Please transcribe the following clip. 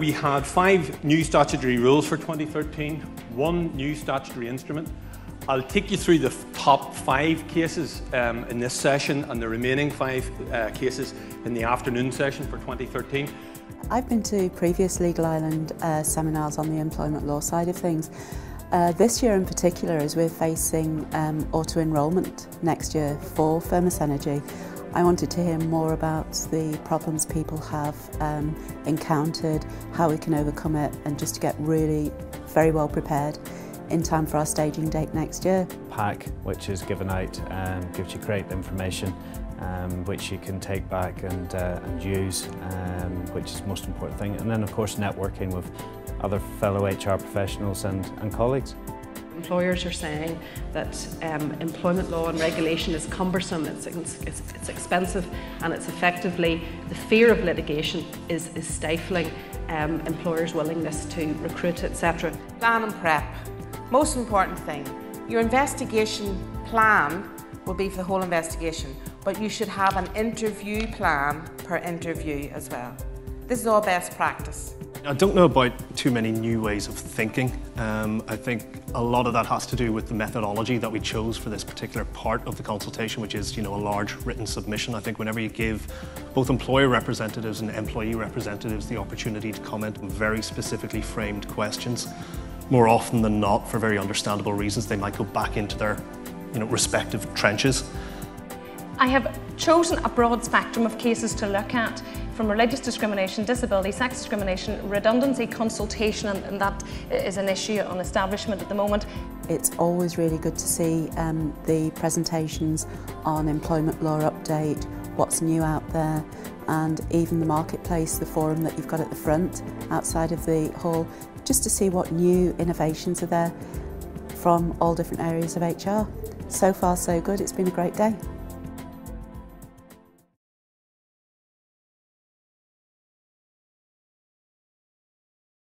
we had 5 new statutory rules for 2013, 1 new statutory instrument. I'll take you through the top 5 cases in this session and the remaining 5 cases in the afternoon session for 2013. I've been to previous Legal Island seminars on the employment law side of things. This year in particular, as we're facing auto-enrolment next year for Firmus Energy, I wanted to hear more about the problems people have encountered, how we can overcome it, and just to get really very well prepared in time for our staging date next year. Pack, which is given out, gives you great information which you can take back and use, which is the most important thing. And then of course networking with other fellow HR professionals and colleagues. Employers are saying that employment law and regulation is cumbersome, it's expensive, and it's effectively, the fear of litigation is stifling employers' willingness to recruit, etc. Plan and prep. Most important thing, your investigation plan will be for the whole investigation, but you should have an interview plan per interview as well. This is all best practice. I don't know about too many new ways of thinking. I think a lot of that has to do with the methodology that we chose for this particular part of the consultation, which is, a large written submission. I think whenever you give both employer representatives and employee representatives the opportunity to comment on very specifically framed questions, more often than not, for very understandable reasons, they might go back into their respective trenches. I have chosen a broad spectrum of cases to look at, from religious discrimination, disability, sex discrimination, redundancy, consultation, and that is an issue on establishment at the moment. It's always really good to see the presentations on employment law update, what's new out there, and even the marketplace, the forum that you've got at the front outside of the hall, just to see what new innovations are there from all different areas of HR. So far so good, it's been a great day.